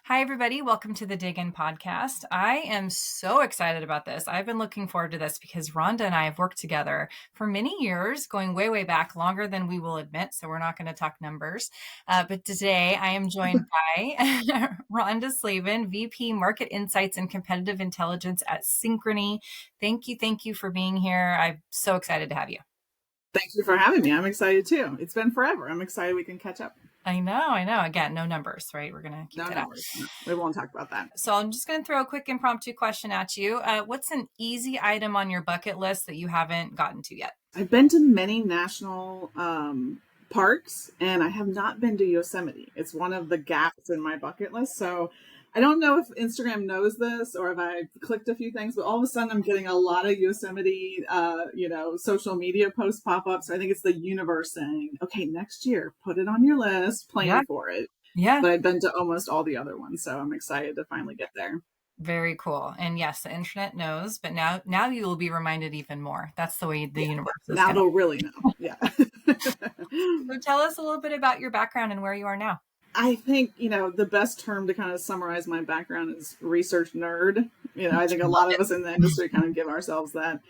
Hi, everybody. Welcome to the Dig In podcast. I am so excited about this. I've been looking forward to this because Rhonda and I have worked together for many years, going way, way back, longer than we will admit. So we're not going to talk numbers. But today I am joined by Ronda Slaven, VP Market Insights and Competitive Intelligence at Synchrony. Thank you. Thank you for being here. I'm so excited to have you. Thank you for having me. I'm excited too. It's been forever. I'm excited we can catch up. I know. Again, no numbers, right? We're going to keep No that numbers. No, we won't talk about that. So I'm just going to throw a quick impromptu question at you. What's an easy item on your bucket list that you haven't gotten to yet? I've been to many national parks, and I have not been to Yosemite. It's one of the gaps in my bucket list. So I don't know if Instagram knows this or if I clicked a few things, but all of a sudden I'm getting a lot of Yosemite, social media posts pop up. So I think it's the universe saying, okay, next year, put it on your list, plan for it. Yeah. But I've been to almost all the other ones, so I'm excited to finally get there. Very cool. And yes, the internet knows, but now you will be reminded even more. That's the way the universe is. Now they'll really know. Yeah. So tell us a little bit about your background and where you are now. I think, the best term to kind of summarize my background is research nerd. I think a lot of us in the industry kind of give ourselves that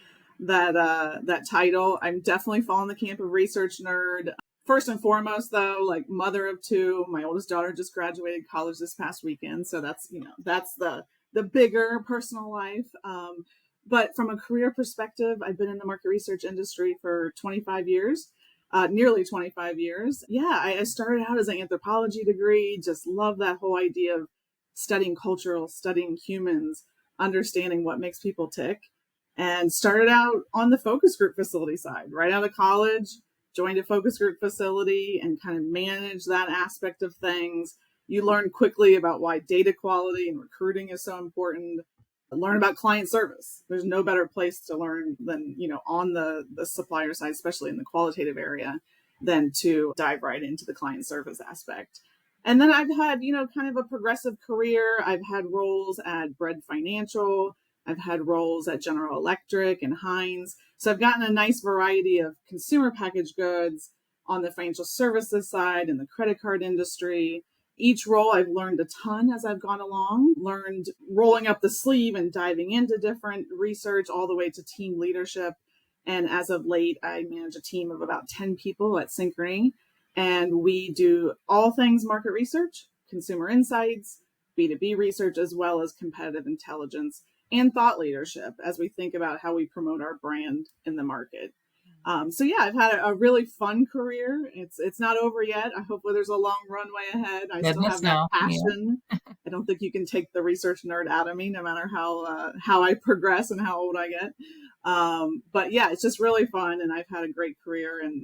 title. I'm definitely falling the camp of research nerd. First and foremost, though, like mother of two, my oldest daughter just graduated college this past weekend. So that's the bigger personal life. But from a career perspective, I've been in the market research industry for 25 years, nearly 25 years. Yeah, I started out as an anthropology degree, just love that whole idea of studying humans, understanding what makes people tick, and started out on the focus group facility side, right out of college. Joined a focus group facility and kind of managed that aspect of things. You learn quickly about why data quality and recruiting is so important. Learn about client service. There's no better place to learn than, on the supplier side, especially in the qualitative area, than to dive right into the client service aspect. And then I've had, kind of a progressive career. I've had roles at Bread Financial. I've had roles at General Electric and Heinz. So I've gotten a nice variety of consumer packaged goods on the financial services side and the credit card industry. Each role I've learned a ton as I've gone along, learned rolling up the sleeve and diving into different research all the way to team leadership. And as of late, I manage a team of about 10 people at Synchrony. And we do all things market research, consumer insights, B2B research, as well as competitive intelligence and thought leadership as we think about how we promote our brand in the market. So yeah, I've had a really fun career. It's not over yet. Hopefully there's a long runway ahead. I still have that passion. Yeah. I don't think you can take the research nerd out of me, no matter how I progress and how old I get. But yeah, it's just really fun, and I've had a great career, and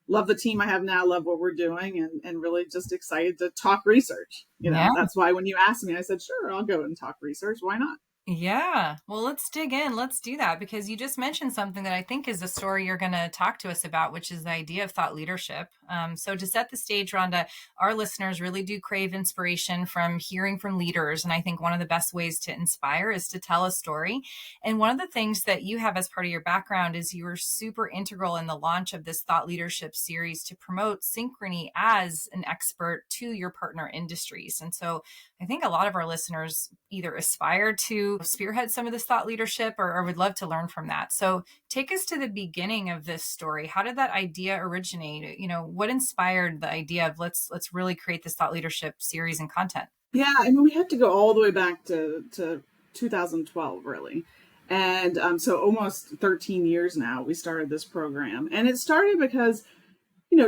love the team I have now, love what we're doing, and really just excited to talk research. That's why when you asked me, I said, sure, I'll go and talk research. Why not? Yeah. Well, let's dig in. Let's do that, because you just mentioned something that I think is the story you're going to talk to us about, which is the idea of thought leadership. So to set the stage, Rhonda, our listeners really do crave inspiration from hearing from leaders. And I think one of the best ways to inspire is to tell a story. And one of the things that you have as part of your background is you were super integral in the launch of this thought leadership series to promote Synchrony as an expert to your partner industries. And so I think a lot of our listeners either aspire to spearhead some of this thought leadership or would love to learn from that. So take us to the beginning of this story. How did that idea originate? What inspired the idea of let's really create this thought leadership series and content? Yeah, I mean, we have to go all the way back to 2012, really. And so almost 13 years now, we started this program. And it started because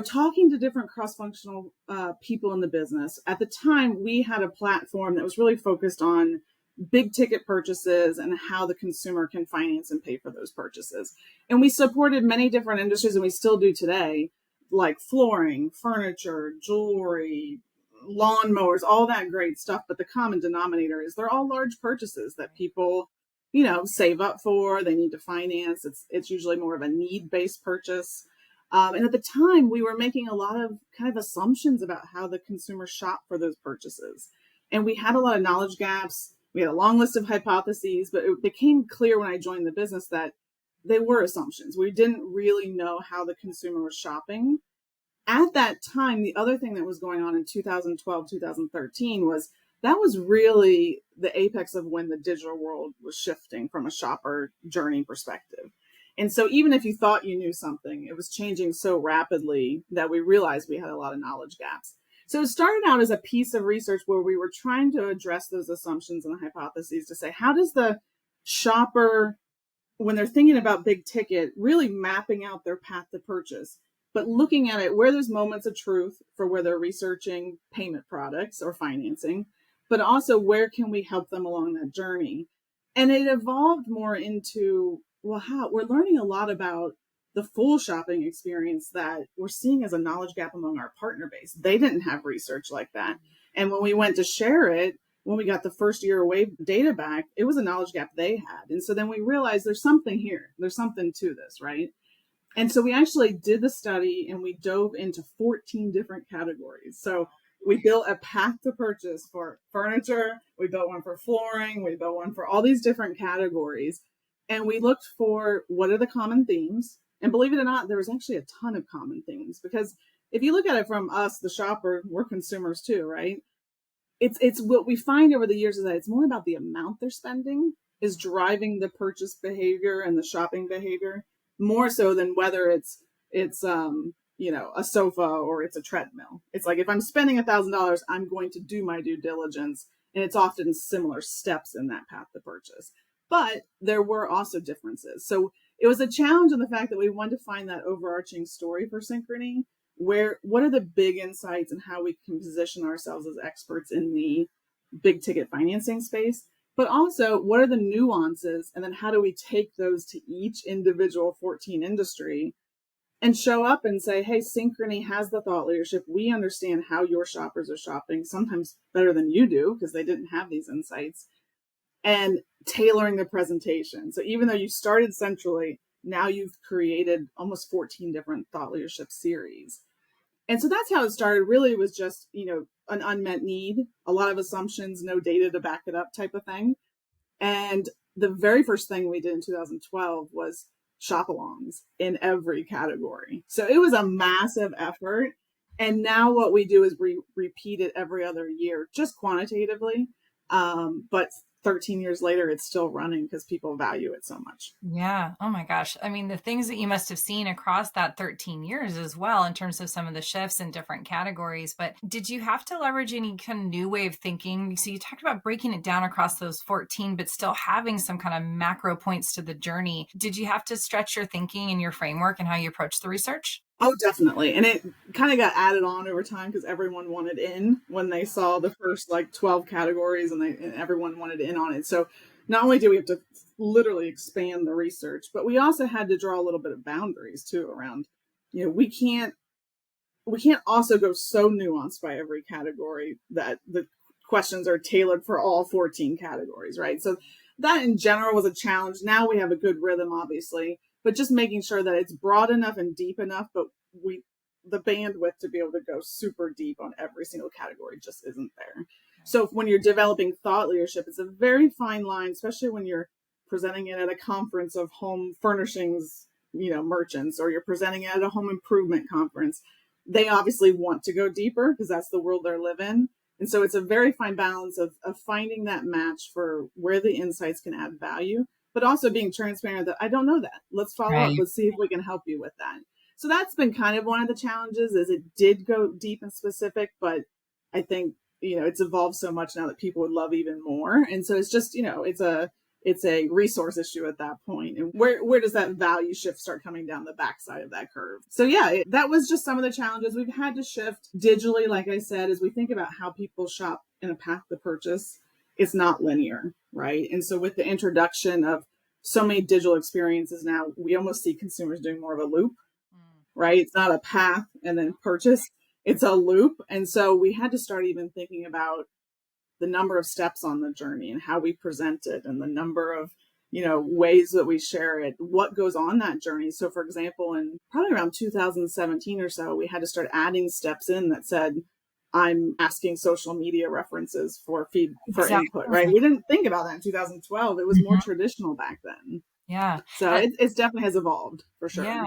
talking to different cross-functional people in the business. At the time, we had a platform that was really focused on big ticket purchases and how the consumer can finance and pay for those purchases. And we supported many different industries, and we still do today, like flooring, furniture, jewelry, lawnmowers, all that great stuff. But the common denominator is they're all large purchases that people, save up for. They need to finance. It's usually more of a need-based purchase. And at the time, we were making a lot of kind of assumptions about how the consumer shopped for those purchases. And we had a lot of knowledge gaps. We had a long list of hypotheses, but it became clear when I joined the business that they were assumptions. We didn't really know how the consumer was shopping. At that time, the other thing that was going on in 2012, 2013 was that was really the apex of when the digital world was shifting from a shopper journey perspective. And so even if you thought you knew something, it was changing so rapidly that we realized we had a lot of knowledge gaps. So it started out as a piece of research where we were trying to address those assumptions and hypotheses to say, how does the shopper, when they're thinking about big ticket, really mapping out their path to purchase, but looking at it where there's moments of truth for where they're researching payment products or financing, but also where can we help them along that journey? And it evolved more into, well, how we're learning a lot about the full shopping experience that we're seeing as a knowledge gap among our partner base. They didn't have research like that. And when we went to share it, when we got the first year away data back, it was a knowledge gap they had. And so then we realized there's something here. There's something to this, right? And so we actually did the study and we dove into 14 different categories. So we built a path to purchase for furniture. We built one for flooring. We built one for all these different categories. And we looked for what are the common themes. And believe it or not, there was actually a ton of common themes, because if you look at it from us, the shopper, we're consumers too, right? It's what we find over the years is that it's more about the amount they're spending is driving the purchase behavior and the shopping behavior more so than whether it's a sofa or it's a treadmill. It's like if I'm spending $1,000, I'm going to do my due diligence, and it's often similar steps in that path to purchase. But there were also differences. So it was a challenge in the fact that we wanted to find that overarching story for Synchrony, what are the big insights and how we can position ourselves as experts in the big ticket financing space, but also what are the nuances, and then how do we take those to each individual 14 industry and show up and say, hey, Synchrony has the thought leadership. We understand how your shoppers are shopping, sometimes better than you do because they didn't have these insights, and tailoring the presentation. So even though you started centrally, now you've created almost 14 different thought leadership series. And so that's how it started. Really, it was just, an unmet need, a lot of assumptions, no data to back it up type of thing. And the very first thing we did in 2012 was shop alongs in every category. So it was a massive effort. And now what we do is repeat it every other year, just quantitatively. But 13 years later, it's still running because people value it so much. Yeah. Oh my gosh. I mean, the things that you must have seen across that 13 years as well, in terms of some of the shifts in different categories. But did you have to leverage any kind of new way of thinking? So you talked about breaking it down across those 14, but still having some kind of macro points to the journey. Did you have to stretch your thinking and your framework and how you approach the research? Oh, definitely. And it kind of got added on over time because everyone wanted in when they saw the first 12 categories, and everyone wanted in on it. So not only do we have to literally expand the research, but we also had to draw a little bit of boundaries too around, we can't also go so nuanced by every category that the questions are tailored for all 14 categories, right? So that in general was a challenge. Now we have a good rhythm, obviously, but just making sure that it's broad enough and deep enough, but the bandwidth to be able to go super deep on every single category just isn't there. So when you're developing thought leadership, it's a very fine line, especially when you're presenting it at a conference of home furnishings, merchants, or you're presenting it at a home improvement conference. They obviously want to go deeper because that's the world they're living. And so it's a very fine balance of finding that match for where the insights can add value, but also being transparent that I don't know that. Let's follow up. Right. Let's see if we can help you with that. So that's been kind of one of the challenges, is it did go deep and specific, but I think, it's evolved so much now that people would love even more. And so it's just, it's a resource issue at that point. And where does that value shift start coming down the backside of that curve? So yeah, that was just some of the challenges we've had to shift digitally. Like I said, as we think about how people shop in a path to purchase, it's not linear, right? And so with the introduction of so many digital experiences now, we almost see consumers doing more of a loop, right? It's not a path and then purchase, it's a loop. And so we had to start even thinking about the number of steps on the journey and how we present it, and the number of, ways that we share it, what goes on that journey. So for example, in probably around 2017 or so, we had to start adding steps in that said, I'm asking social media references for Exactly. input, right? We didn't think about that in 2012. It was more traditional back then. Yeah. So it definitely has evolved for sure. Yeah.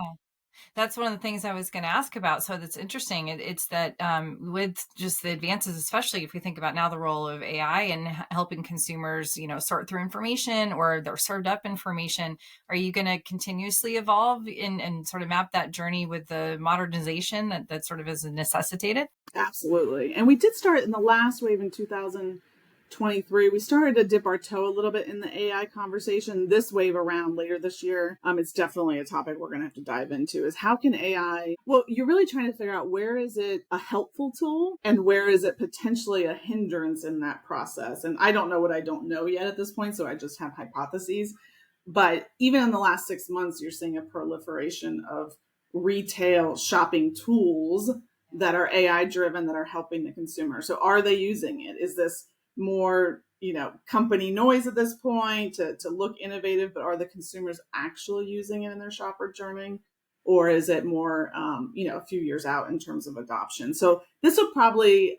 That's one of the things I was going to ask about. So that's interesting. It's that with just the advances, especially if we think about now the role of AI and helping consumers, sort through information or they're served up information, are you going to continuously evolve and sort of map that journey with the modernization that sort of is necessitated? Absolutely. And we did start in the last wave in 2023. We started to dip our toe a little bit in the AI conversation. This wave around later this year, it's definitely a topic we're going to have to dive into is how can AI, well, you're really trying to figure out where is it a helpful tool and where is it potentially a hindrance in that process. And I don't know what I don't know yet at this point, so I just have hypotheses. But even in the last 6 months, you're seeing a proliferation of retail shopping tools that are AI driven that are helping the consumer. So are they using it? Is this more, company noise at this point to look innovative, but are the consumers actually using it in their shopper journey? Or is it more, a few years out in terms of adoption? So this will probably,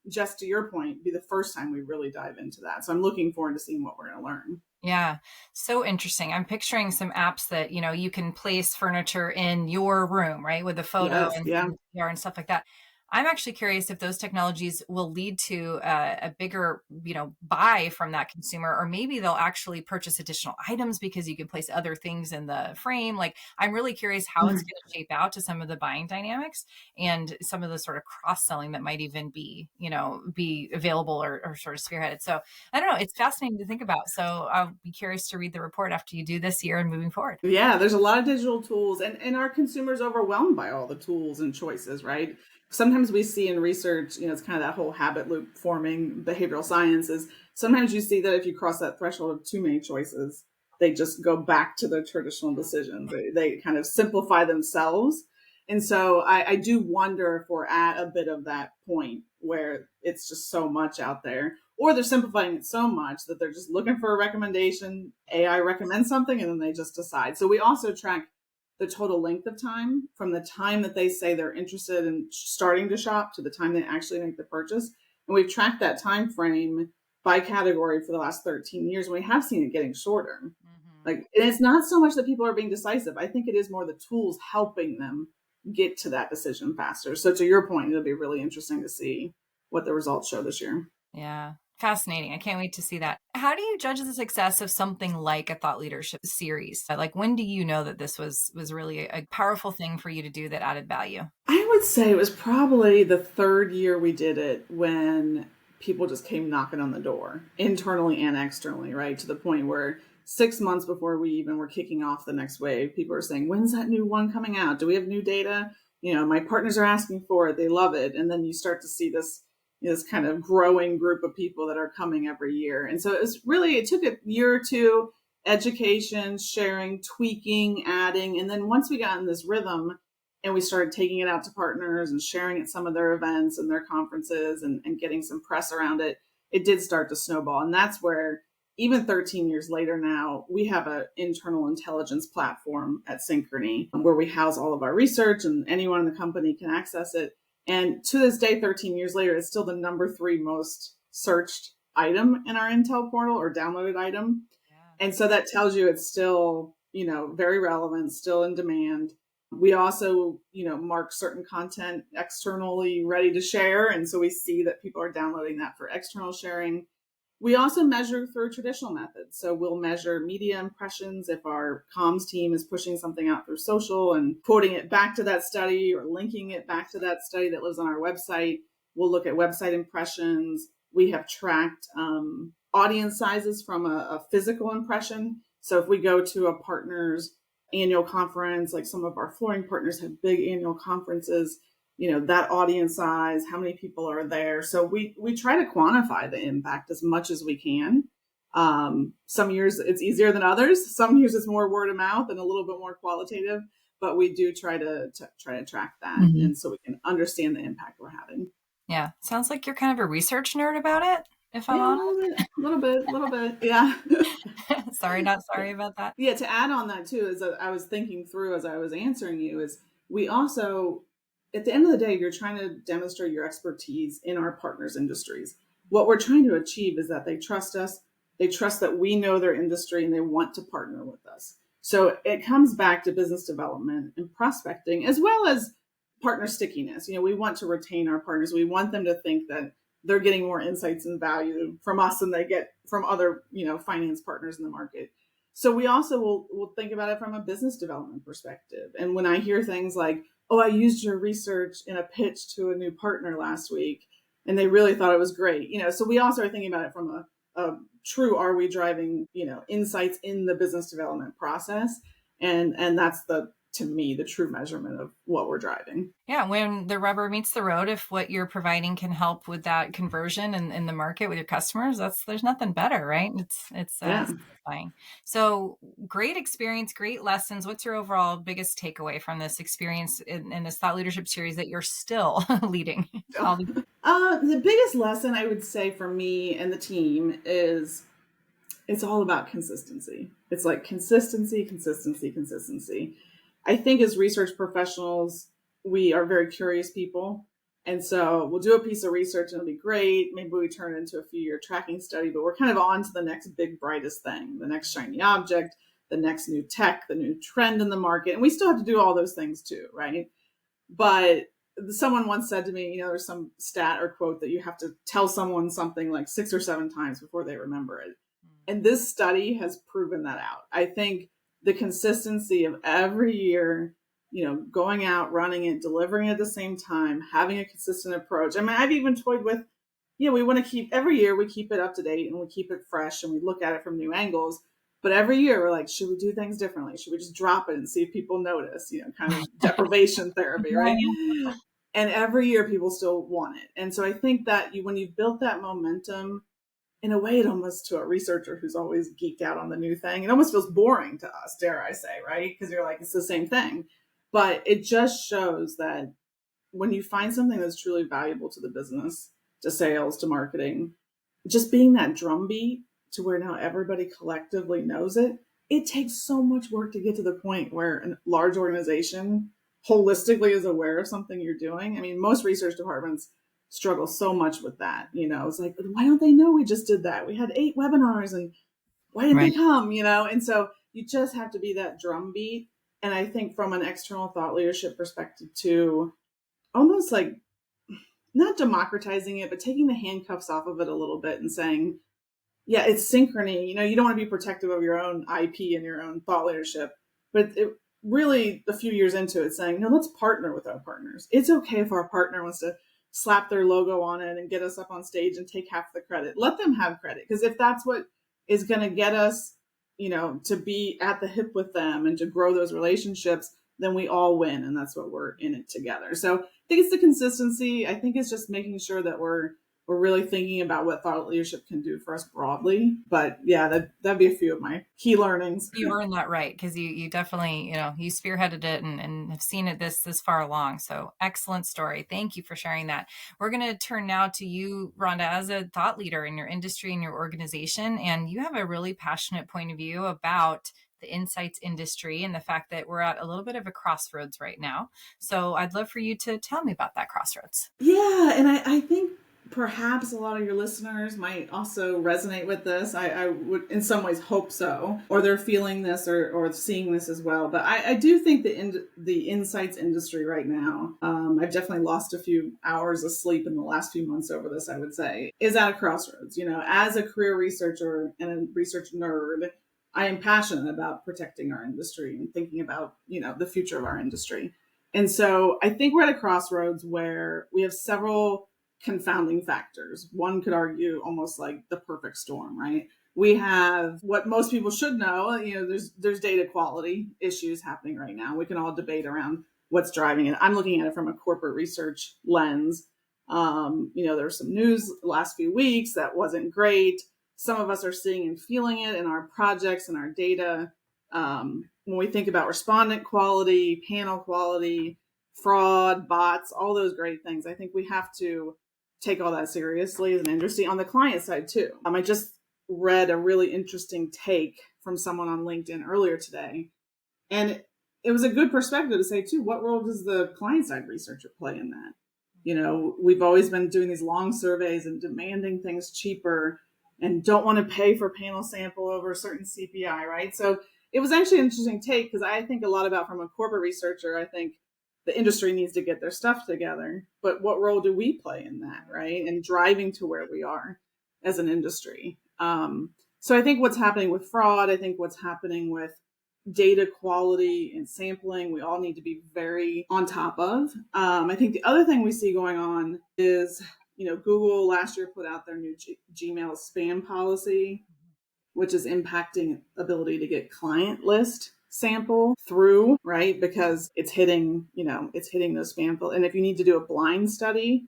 just to your point, be the first time we really dive into that. So I'm looking forward to seeing what we're going to learn. Yeah, so interesting. I'm picturing some apps that, you can place furniture in your room, right, with a photo Yes. and Yeah. VR and stuff like that. I'm actually curious if those technologies will lead to a bigger, buy from that consumer, or maybe they'll actually purchase additional items because you can place other things in the frame. Like, I'm really curious how it's going to shape out to some of the buying dynamics and some of the sort of cross selling that might even be available or sort of spearheaded. So I don't know. It's fascinating to think about. So I'll be curious to read the report after you do this year and moving forward. Yeah, there's a lot of digital tools, and our consumers overwhelmed by all the tools and choices, right? Sometimes we see in research, it's kind of that whole habit loop forming behavioral sciences. Sometimes you see that if you cross that threshold of too many choices, they just go back to their traditional decisions. They kind of simplify themselves. And so I do wonder if we're at a bit of that point where it's just so much out there, or they're simplifying it so much that they're just looking for a recommendation. AI recommends something and then they just decide. So we also track the total length of time from the time that they say they're interested in starting to shop to the time they actually make the purchase. And we've tracked that time frame by category for the last 13 years. And we have seen it getting shorter. Mm-hmm. Like, and it's not so much that people are being decisive. I think it is more the tools helping them get to that decision faster. So to your point, it'll be really interesting to see what the results show this year. Yeah. Fascinating. I can't wait to see that. How do you judge the success of something like a thought leadership series? Like, when do you know that this was really a powerful thing for you to do that added value? I would say it was probably the third year we did it when people just came knocking on the door, internally and externally, right? To the point where 6 months before we even were kicking off the next wave, people are saying, when's that new one coming out? Do we have new data? My partners are asking for it. They love it. And then you start to see this kind of growing group of people that are coming every year. And so it took a year or two, education, sharing, tweaking, adding. And then once we got in this rhythm and we started taking it out to partners and sharing at some of their events and their conferences and getting some press around it, it did start to snowball. And that's where even 13 years later now, we have an internal intelligence platform at Synchrony where we house all of our research and anyone in the company can access it. And to this day, 13 years later, it's still the number 3 most searched item in our Intel portal or downloaded item. Yeah. And so that tells you it's still, very relevant, still in demand. We also, mark certain content externally ready to share. And so we see that people are downloading that for external sharing. We also measure through traditional methods. So we'll measure media impressions if our comms team is pushing something out through social and quoting it back to that study or linking it back to that study that lives on our website. We'll look at website impressions. We have tracked audience sizes from a physical impression. So if we go to a partner's annual conference, like some of our flooring partners have big annual conferences, that audience size, how many people are there. So we try to quantify the impact as much as we can. Some years it's easier than others. Some years it's more word of mouth and a little bit more qualitative, but we do try to track that. Mm-hmm. And so we can understand the impact we're having. Yeah. Sounds like you're kind of a research nerd about it, if I'm Yeah, honest. a little bit. Yeah. Sorry, not sorry about that. Yeah. To add on that too, is I was thinking through as I was answering you is we also, at the end of the day, you're trying to demonstrate your expertise in our partners' industries. What we're trying to achieve is that they trust us. They trust that we know their industry and they want to partner with us. So it comes back to business development and prospecting, as well as partner stickiness. We want to retain our partners. We want them to think that they're getting more insights and value from us than they get from other, finance partners in the market. So we also will think about it from a business development perspective. And when I hear things like, oh, I used your research in a pitch to a new partner last week, and they really thought it was great. So we also are thinking about it from a true, are we driving, insights in the business development process? And that's to me, the true measurement of what we're driving. Yeah, when the rubber meets the road, if what you're providing can help with that conversion in the market with your customers, there's nothing better, right? It's Yeah. satisfying. So great experience, great lessons. What's your overall biggest takeaway from this experience in this thought leadership series that you're still leading? The biggest lesson I would say for me and the team is it's all about consistency. It's like consistency, consistency, consistency. I think as research professionals, we are very curious people. And so we'll do a piece of research and it'll be great. Maybe we turn it into a few-year tracking study, but we're kind of on to the next big, brightest thing, the next shiny object, the next new tech, the new trend in the market. And we still have to do all those things too, right? But someone once said to me, there's some stat or quote that you have to tell someone something like 6 or 7 times before they remember it. And this study has proven that out. I think the consistency of every year, going out, running it, delivering it at the same time, having a consistent approach. I mean, I've even toyed with, we want to keep, every year we keep it up to date and we keep it fresh and we look at it from new angles. But every year we're like, should we do things differently? Should we just drop it and see if people notice, kind of deprivation therapy, right? And every year people still want it. And so I think that when you've built that momentum, in a way, it almost, to a researcher who's always geeked out on the new thing, it almost feels boring to us, dare I say, right? Because you're like, it's the same thing. But it just shows that when you find something that's truly valuable to the business, to sales, to marketing, just being that drumbeat to where now everybody collectively knows it, it takes so much work to get to the point where a large organization holistically is aware of something you're doing. I mean, most research departments struggle so much with that. It's like, why don't they know we just did that? We had 8 webinars and why didn't they come? And so you just have to be that drumbeat. And I think from an external thought leadership perspective too, almost like not democratizing it, but taking the handcuffs off of it a little bit and saying, yeah, it's synchrony. You don't want to be protective of your own IP and your own thought leadership, but it really, a few years into it, saying, no, let's partner with our partners. It's okay if our partner wants to slap their logo on it and get us up on stage and take half the credit. Let them have credit. Because if that's what is going to get us, to be at the hip with them and to grow those relationships, then we all win. And that's what we're in it together. So I think it's the consistency. I think it's just making sure that we're really thinking about what thought leadership can do for us broadly. But yeah, that'd be a few of my key learnings. You earned that right, because you definitely, you spearheaded it and have seen it this far along. So excellent story. Thank you for sharing that. We're going to turn now to you, Rhonda, as a thought leader in your industry and your organization. And you have a really passionate point of view about the insights industry and the fact that we're at a little bit of a crossroads right now. So I'd love for you to tell me about that crossroads. Yeah. And I think perhaps a lot of your listeners might also resonate with this. I would in some ways hope so, or they're feeling this or seeing this as well. But I do think the insights industry right now, I've definitely lost a few hours of sleep in the last few months over this, I would say, is at a crossroads. As a career researcher and a research nerd, I am passionate about protecting our industry and thinking about, the future of our industry. And so I think we're at a crossroads where we have several confounding factors. One could argue almost like the perfect storm, right? We have what most people should know, there's data quality issues happening right now. We can all debate around what's driving it. I'm looking at it from a corporate research lens. There's some news the last few weeks that wasn't great. Some of us are seeing and feeling it in our projects and our data. When we think about respondent quality, panel quality, fraud, bots, all those great things, I think we have to take all that seriously as an industry on the client side too. I just read a really interesting take from someone on LinkedIn earlier today. And it was a good perspective to say too, what role does the client side researcher play in that? We've always been doing these long surveys and demanding things cheaper and don't want to pay for panel sample over a certain CPI, right? So it was actually an interesting take because I think a lot about from a corporate researcher. I think the industry needs to get their stuff together, but what role do we play in that, right? And driving to where we are as an industry. So I think what's happening with fraud, I think what's happening with data quality and sampling, we all need to be very on top of. I think the other thing we see going on is, Google last year put out their new Gmail spam policy, which is impacting ability to get client list sample through, right? Because it's hitting those spam filters. And if you need to do a blind study,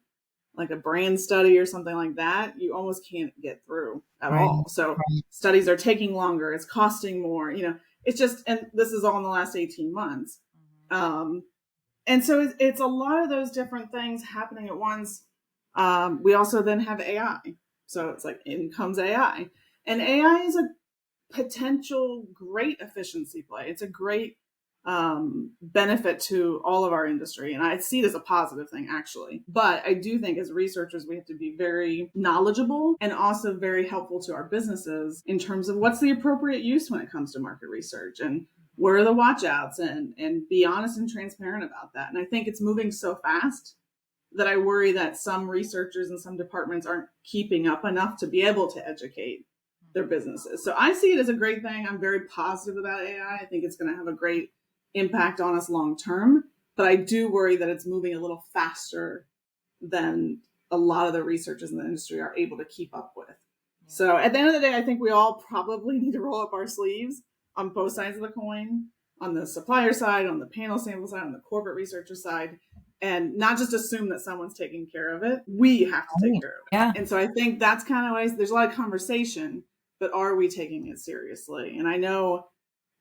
like a brand study or something like that, you almost can't get through at Right. all. So Right. studies are taking longer. It's costing more, it's just, and this is all in the last 18 months. And so it's a lot of those different things happening at once. We also then have AI. So it's like in comes AI. And AI is a potential great efficiency play. It's a great benefit to all of our industry. And I see it as a positive thing, actually. But I do think as researchers, we have to be very knowledgeable and also very helpful to our businesses in terms of what's the appropriate use when it comes to market research and what are the watchouts, and be honest and transparent about that. And I think it's moving so fast that I worry that some researchers and some departments aren't keeping up enough to be able to educate their businesses. So I see it as a great thing. I'm very positive about AI. I think it's going to have a great impact on us long term, but I do worry that it's moving a little faster than a lot of the researchers in the industry are able to keep up with. So at the end of the day, I think we all probably need to roll up our sleeves on both sides of the coin, on the supplier side, on the panel sample side, on the corporate researcher side, and not just assume that someone's taking care of it. We have to take care of it. Yeah. And so I think that's kind of why there's a lot of conversation, but are we taking it seriously? And I know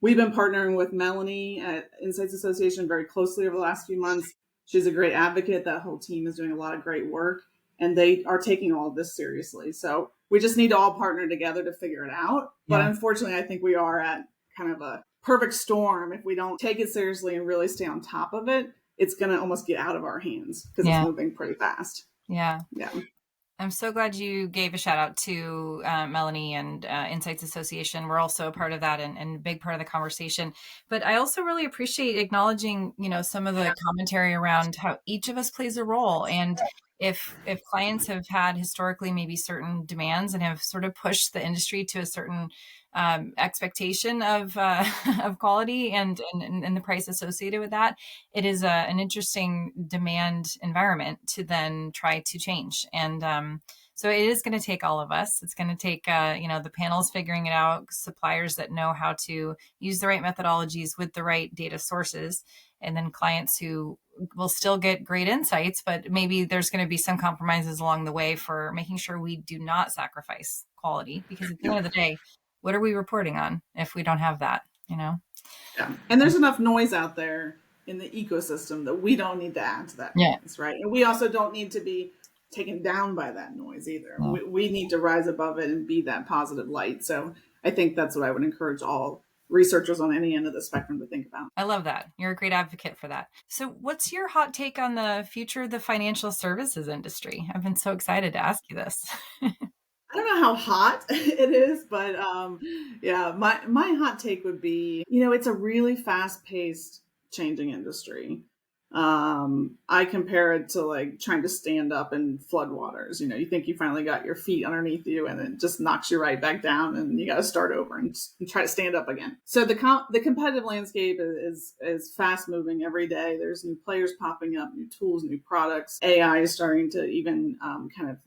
we've been partnering with Melanie at Insights Association very closely over the last few months. She's a great advocate. That whole team is doing a lot of great work, and they are taking all of this seriously. So we just need to all partner together to figure it out. But unfortunately, I think we are at kind of a perfect storm. If we don't take it seriously and really stay on top of it, it's going to almost get out of our hands because it's moving pretty fast. Yeah. Yeah. I'm so glad you gave a shout out to Melanie and Insights Association. We're also a part of that and a big part of the conversation. But I also really appreciate acknowledging, some of the commentary around how each of us plays a role. And if clients have had historically maybe certain demands and have sort of pushed the industry to a certain expectation of of quality and the price associated with that, it is an interesting demand environment to then try to change. And so it is going to take all of us. It's going to take the panels figuring it out, suppliers that know how to use the right methodologies with the right data sources, and then clients who will still get great insights, but maybe there's going to be some compromises along the way for making sure we do not sacrifice quality, because at the end of the day, what are we reporting on if we don't have that, Yeah. And there's enough noise out there in the ecosystem that we don't need to add to that noise, right? And we also don't need to be taken down by that noise either. We need to rise above it and be that positive light. So I think that's what I would encourage all researchers on any end of the spectrum to think about. I love that. You're a great advocate for that. So what's your hot take on the future of the financial services industry? I've been so excited to ask you this. I don't know how hot it is, but yeah, my hot take would be, it's a really fast paced changing industry. I compare it to like trying to stand up in floodwaters. You think you finally got your feet underneath you, and it just knocks you right back down, and you got to start over and try to stand up again. So the competitive landscape is fast moving every day. There's new players popping up, new tools, new products. AI is starting to even kind of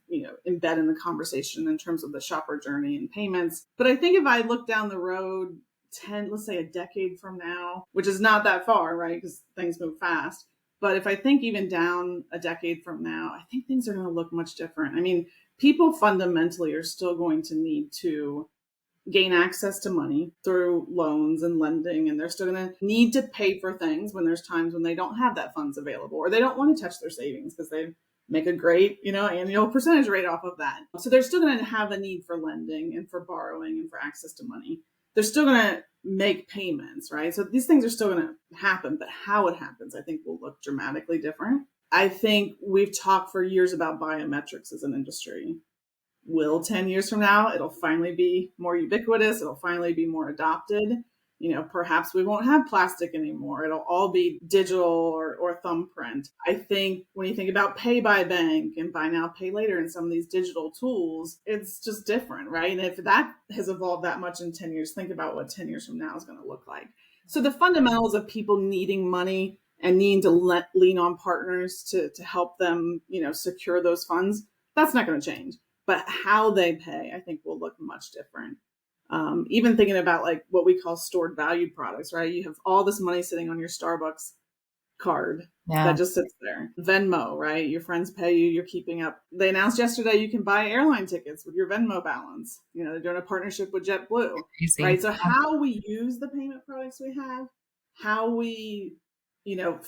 embed in the conversation in terms of the shopper journey and payments. But I think if I look down the road 10, let's say a decade from now, which is not that far, right? Because things move fast. But if I think even down a decade from now, I think things are going to look much different. I mean, people fundamentally are still going to need to gain access to money through loans and lending, and they're still going to need to pay for things when there's times when they don't have that funds available, or they don't want to touch their savings because they make a great, annual percentage rate off of that. So they're still going to have a need for lending and for borrowing and for access to money. They're still going to make payments, right? So these things are still going to happen, but how it happens, I think, will look dramatically different. I think we've talked for years about biometrics as an industry. Will 10 years from now, it'll finally be more ubiquitous. It'll finally be more adopted. Perhaps we won't have plastic anymore. It'll all be digital or thumbprint. I think when you think about pay by bank and buy now, pay later and some of these digital tools, it's just different, right? And if that has evolved that much in 10 years, think about what 10 years from now is going to look like. So the fundamentals of people needing money and needing to lean on partners to help them, secure those funds, that's not going to change. But how they pay, I think, will look much different. Even thinking about like what we call stored value products, right? You have all this money sitting on your Starbucks card that just sits there. Venmo, right? Your friends pay you, you're keeping up. They announced yesterday you can buy airline tickets with your Venmo balance. They're doing a partnership with JetBlue, right? So how we use the payment products we have, how we,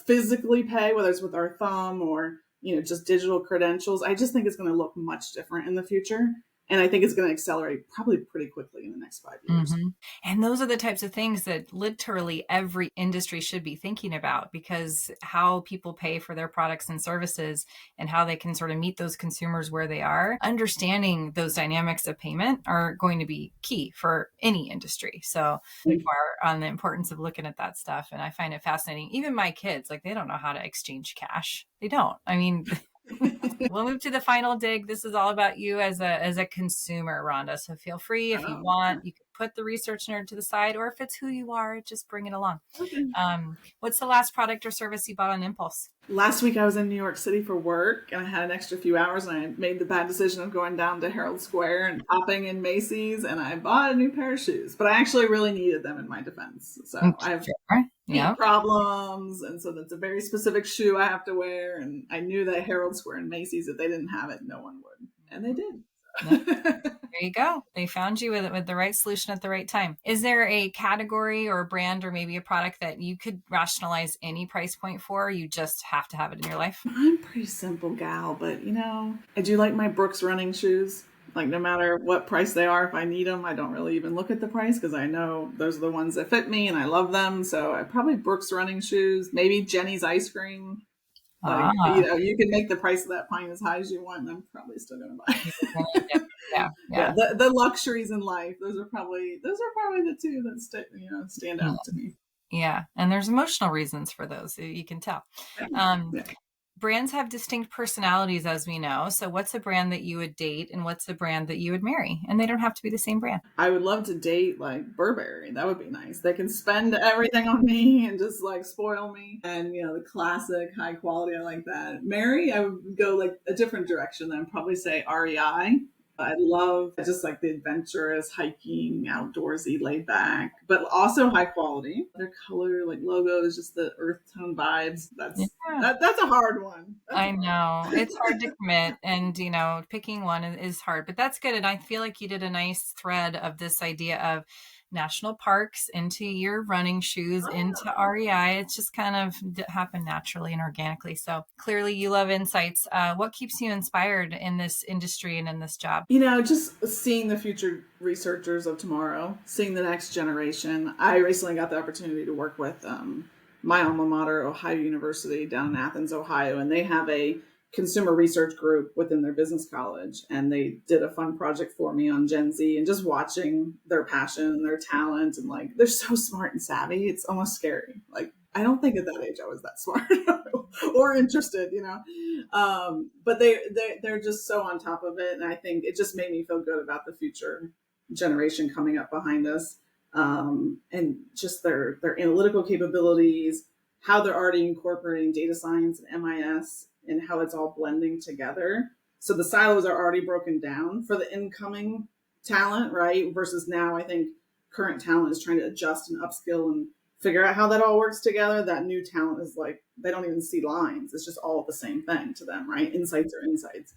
physically pay, whether it's with our thumb or, just digital credentials, I just think it's going to look much different in the future. And I think it's going to accelerate probably pretty quickly in the next 5 years. Mm-hmm. And those are the types of things that literally every industry should be thinking about, because how people pay for their products and services and how they can sort of meet those consumers where they are, understanding those dynamics of payment are going to be key for any industry. So you are on the importance of looking at that stuff. And I find it fascinating. Even my kids, like, they don't know how to exchange cash. They don't. I mean, we'll move to the final dig. This is all about you as a consumer, Rhonda. So feel free, if you want, you can put the research nerd to the side, or if it's who you are, just bring it along. Okay. What's the last product or service you bought on impulse? Last week I was in New York City for work, and I had an extra few hours, and I made the bad decision of going down to Herald Square and popping in Macy's, and I bought a new pair of shoes. But I actually really needed them in my defense. So I have feet problems, and so that's a very specific shoe I have to wear. And I knew that Herald Square and Macy's, if they didn't have it, no one would, and they did. There you go. They found you with the right solution at the right time. Is there a category or a brand or maybe a product that you could rationalize any price point for? You just have to have it in your life? I'm a pretty simple gal, but I do like my Brooks running shoes. Like, no matter what price they are, if I need them, I don't really even look at the price because I know those are the ones that fit me and I love them. So I probably Brooks running shoes, maybe Jenny's ice cream. Like, you can make the price of that pint as high as you want, and I'm probably still going to buy it. Yeah. The luxuries in life, those are probably the two that stand out to me. Yeah, and there's emotional reasons for those, you can tell. Brands have distinct personalities, as we know. So what's a brand that you would date and what's a brand that you would marry? And they don't have to be the same brand. I would love to date like Burberry. That would be nice. They can spend everything on me and just like spoil me. And, the classic high quality, I like that. Marry, I would go like a different direction then, probably say REI. I love just like the adventurous, hiking, outdoorsy, laid back, but also high quality. Their color, like logos, just the earth tone vibes. That's a hard one. I know. It's hard to commit, and picking one is hard, but that's good. And I feel like you did a nice thread of this idea of national parks into your running shoes, into REI. It's just kind of happened naturally and organically. So clearly you love insights. What keeps you inspired in this industry and in this job? Just seeing the future researchers of tomorrow, seeing the next generation. I recently got the opportunity to work with my alma mater, Ohio University, down in Athens, Ohio, and they have a consumer research group within their business college, and they did a fun project for me on Gen Z, and just watching their passion and their talent, and like, they're so smart and savvy, it's almost scary. Like, I don't think at that age I was that smart or interested, but they're just so on top of it, and I think it just made me feel good about the future generation coming up behind us, and just their analytical capabilities, how they're already incorporating data science and MIS, and how it's all blending together. So the silos are already broken down for the incoming talent, right? Versus now, I think current talent is trying to adjust and upskill and figure out how that all works together. That new talent is like, they don't even see lines. It's just all the same thing to them, right? Insights are insights.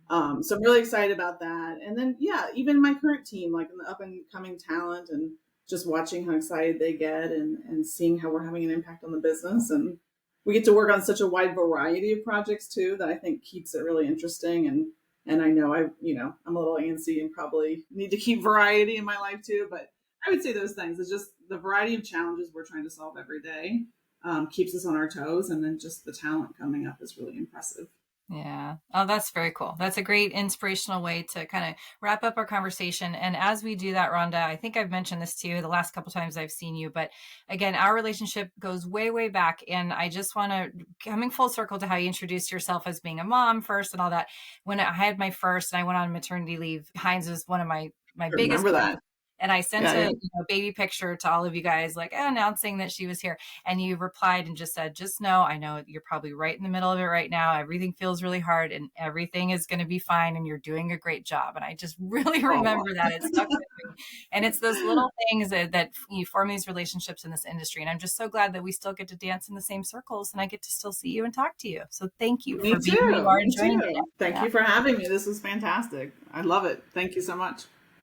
So I'm really excited about that. And then, even my current team, like in the up and coming talent, and just watching how excited they get and seeing how we're having an impact on the business. And we get to work on such a wide variety of projects too, that I think keeps it really interesting. And I know I'm a little antsy and probably need to keep variety in my life too, but I would say those things. It's just the variety of challenges we're trying to solve every day keeps us on our toes. And then just the talent coming up is really impressive. Yeah. Oh, that's very cool. That's a great inspirational way to kind of wrap up our conversation. And as we do that, Rhonda, I think I've mentioned this to you the last couple times I've seen you, but again, our relationship goes way, way back. And I just want to, coming full circle to how you introduced yourself as being a mom first and all that. When I had my first and I went on maternity leave, Heinz was one of my I biggest remember fans. that. And I sent Yeah, a yeah. baby picture to all of you guys, like announcing that she was here. And you replied and just said, just know, I know you're probably right in the middle of it right now. Everything feels really hard and everything is going to be fine. And you're doing a great job. And I just really Oh, remember that. It stuck with me. And it's those little things that you form these relationships in this industry. And I'm just so glad that we still get to dance in the same circles and I get to still see you and talk to you. So thank you me for being who you too. are and Me joining too. today. Thank Yeah. you for having me. This was fantastic. I love it. Thank you so much.